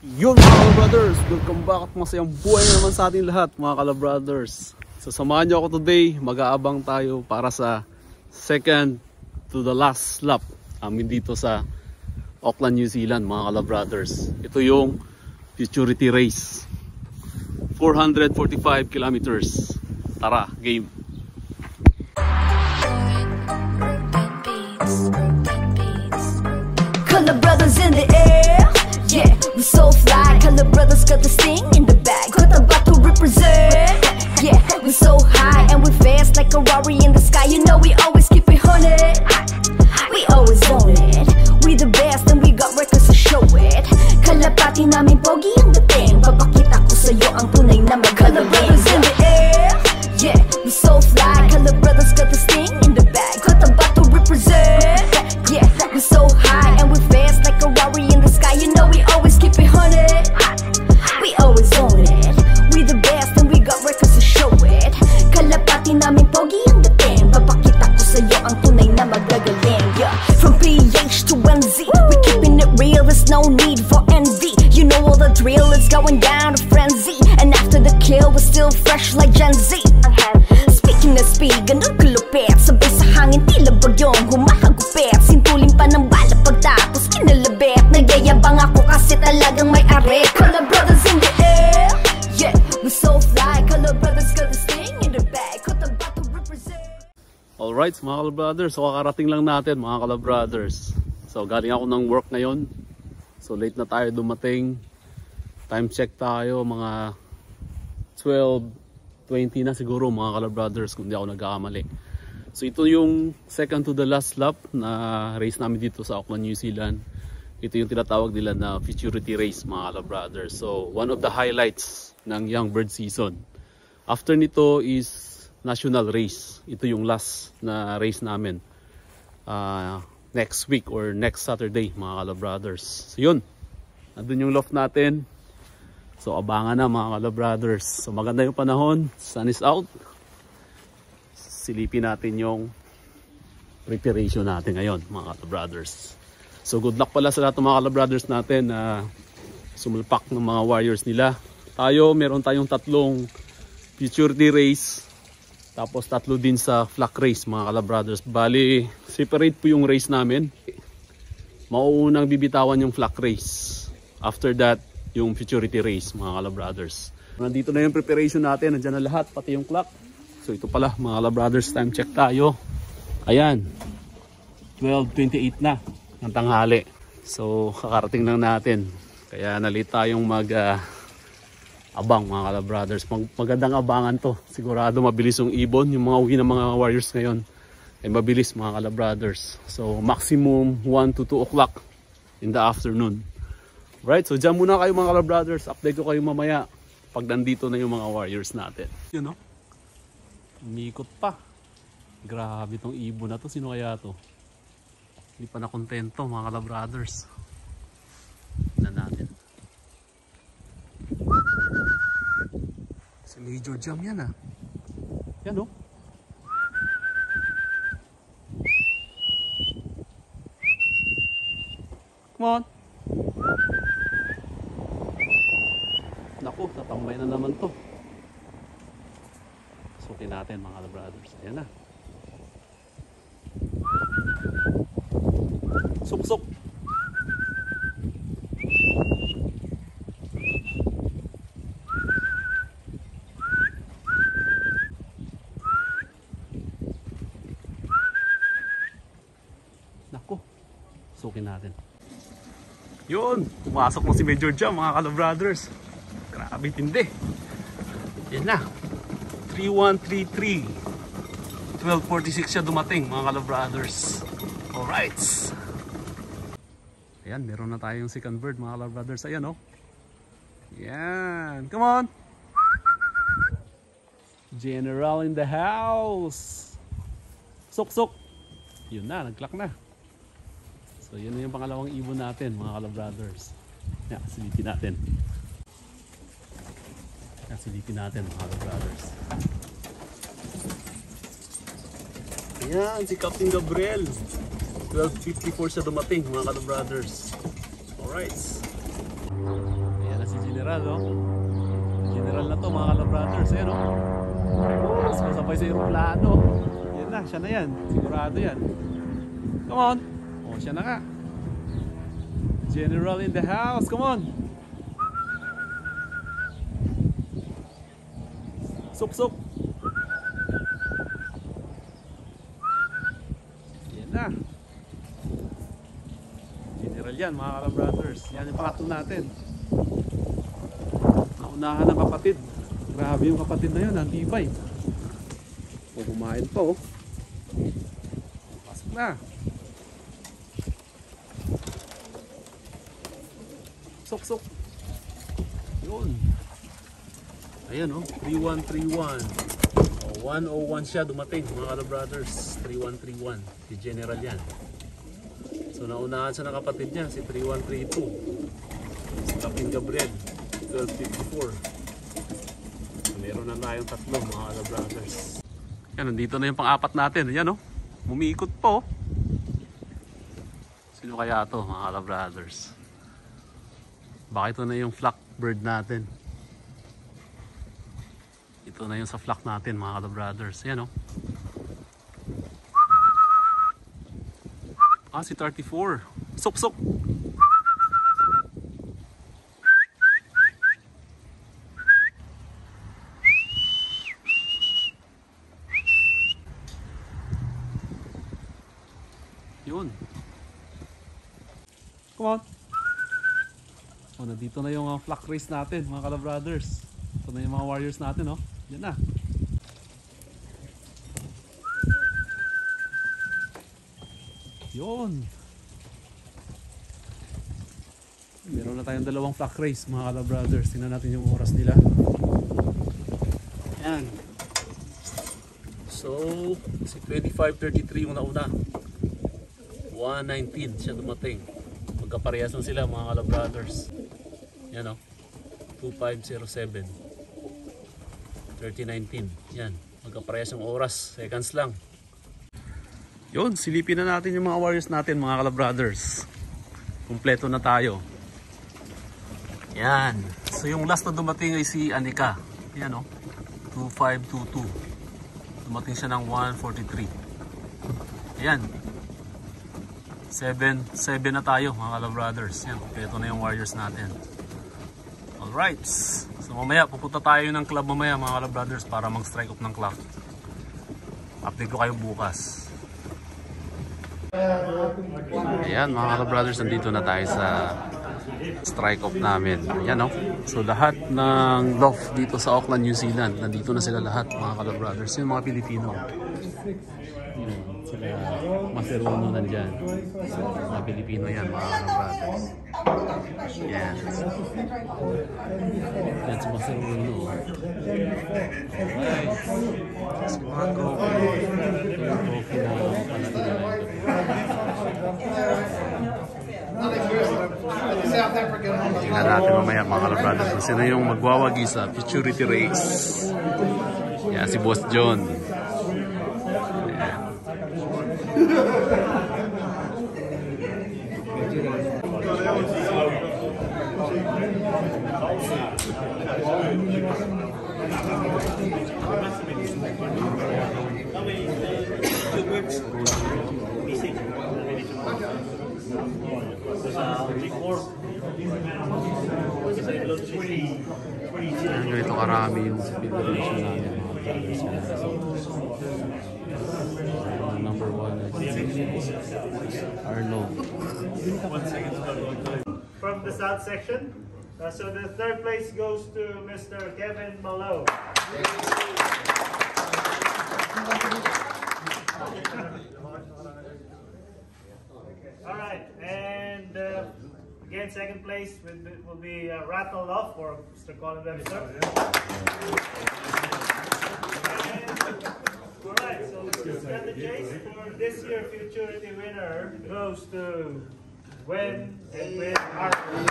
Yun mga kalabrothers, welcome back at masayang buhay naman sa ating lahat mga kalabrothers. So samahan nyo ako today, mag-aabang tayo para sa second to the last lap amin dito sa Auckland, New Zealand mga kalabrothers. Ito yung Futurity Race, 445 kilometers. Tara, game! Kalabrothers in the air, yeah, we so fly. Kalabrothers got the sting in the bag, got about to represent. Yeah, we so high and we fast like a Rari in the sky. You know we always keep it haunted, we always own it. We the best and we got records to show it. Kalapati namin pogi ang dating, papakita ko sa'yo ang tunay na magaling. Kalabrothers in the air, yeah, we so fly. Kalabrothers got the sting in the bag, got about to represent. Yeah, we so high and we fast like a Rari in the sky. You know we always keep it haunted, we always own it. We the best and we got records to show it. Kalapati namin pogi ang dating, papakita ko sa'yo ang tunay na magagaling. Yeah, from PH to NZ, we keeping it real, there's no need for envy. You know all the drill, it's going down to frenzy. And after the kill, we're still fresh like Gen Z. Speaking of speed, ganun kulupit, sabay sa hangin tila bagyong humahagupit. Sintuling pa ng bala pagtapos kinalabit. Nagyayabang ako kasi talagang may arit. Kalabrothers in the air, yeah, we so fly. Kalabrothers got the sting in the bag, got about to represent. Alright mga kalabrothers, so kakarating lang natin mga kalabrothers. So galing ako ng work ngayon, so late na tayo dumating. Time check tayo, mga 12:20 na siguro mga kalabrothers kung di ako nagkakamali. So ito yung second to the last lap na race namin dito sa Auckland, New Zealand. Ito yung tinatawag nila na Futurity Race mga kalabrothers. So one of the highlights ng Young Bird season. After nito is National Race. Ito yung last na race namin next week or next Saturday mga kalabrothers. So yun, nandun yung loft natin. So abangan na mga kalabrothers. So maganda yung panahon, sun is out. Silipin natin yung preparation natin ngayon mga kalabrothers. So good luck pala sa lahat ng mga kalabrothers natin na sumulpak ng mga warriors nila. Meron tayong 3 Futurity Race, tapos 3 din sa Flock Race mga kalabrothers. Bali separate po yung race namin. Mauunang bibitawan yung Flock Race, after that yung Futurity Race mga kalabrothers. Nandito na yung preparation natin, nandiyan na lahat, pati yung clock. So ito pala mga kalabrothers, time check tayo. Ayan, 12:28 na ng tanghali. So kakarating lang natin, kaya nalita tayong abang mga kalabrothers. Magandang abangan to, sigurado mabilis yung ibon. Yung mga uwi ng mga warriors ngayon ay mabilis mga kalabrothers. So maximum 1 to 2 o'clock in the afternoon. Right, so dyan muna kayo mga kalabrothers. Update ko kayo mamaya pag nandito na yung mga warriors natin. You know, umikot pa. Grabe tong ibon na to. Sino kaya to? Hindi pa nakontento mga kalabrothers. Tignan natin. Si Major Jam yan ah. Yan oh. Come on. Naku, tatambay na naman to. Sukin natin mga kalabrothers. Ayan na. Suksok. Naku, sukin natin. Yun, pumasok mo si Major Jam mga kalabrothers. Grabe tindi. Yan na, 3133. 12:46 siya dumating mga kalabrothers. Alright. Ayan, meron na tayong second bird mga kalabrothers. Ayan oh. Yan, come on. General in the house. Sok. Yun na, nag-clock na. So yun na yung pangalawang ibon natin mga kalabrothers. Yan, silipin natin. Silipin natin mga kalabrothers. Ayan, si Captain Gabriel. 12:54 siya dumating mga kalabrothers. Alright. si General, no? General na to, mga Kalabrothers. Ayan, no? Sumasabay sa aeroplano. Yan na, siya na yan. Sigurado yan. Come on. Oh, siya na nga. General in the house. Come on. Sup. Yan na. General yan, mga Kalabrothers. Yan yung pangatlo natin. Naunahan ng kapatid. Grabe yung kapatid na yun, antibay. O, kumain pa, oh. Pasok na. Sok. Yun. Ayan, oh. 3131. O, 101 siya dumating, mga Kalabrothers. 3131. Si General yan. So, naunahan siya ng kapatid niya, si 3132. Si Captain Gabriel, 1254. Meron na tayong tatlo, mga Kalabrothers. Yan, nandito na yung pang-apat natin. Yan, oh. Umiikot po. Sino kaya to, mga Kalabrothers? Baka ito na yung flock bird natin. Ito na yung sa flock natin, mga Kalabrothers. Yan, oh. Si 34. Sok. Yun. Come on. Oh, nandito na yung flock race natin, mga Kalabrothers. Ito na yung mga warriors natin, oh. Yan na. Yun. Meron na tayong dalawang flock race, mga Kalabrothers. Tingnan natin yung oras nila. Yan. So, si 25:33 una-una. 1:19 siya dumating. Magkaparehas lang sila, mga Kalabrothers. Yan, o. 25:07. 30:19. Yan. Magkaparehas yung oras. Seconds lang. Yun, silipin na natin yung mga warriors natin, mga Kalabrothers. Kumpleto na tayo. Yan. So yung last na dumating ay si Anika. Yan, o. 2522. Dumating siya ng 143. Ayan. 7 na tayo, mga Kalabrothers. Yan, kumpleto na yung warriors natin. Alright. So mamaya, pupunta tayo ng club mamaya, mga Kalabrothers, para mag-strike up ng clock. Update ko kayo bukas. Ayan, mga Kalabrothers, nandito na tayo sa strike off namin. Ayan, no? So lahat ng loft dito sa Auckland, New Zealand, nandito na sila lahat, mga Kalabrothers. Yung mga Pilipino. Yun, sila Maserono nandyan. So, mga Pilipino yan, mga Kalabrothers. Yan. Yan si Maserono. Alright. Si mga trophy. Yung trophy na pala tingnan natin mamaya, mga Kalabrothers, kung sino yung magwawagi sa futurity race. Yan si Boss John. Yan. Ganito karami yung preparation namin, mga brothers. Number 1 Arnold. From the south section, so the third place goes to Mr. Kevin Malo. All right, and again, second place will be rattled off for Mr. Colin Webster. All right, so the chase for this year Futurity winner goes to Gwen and Gwen Arthur.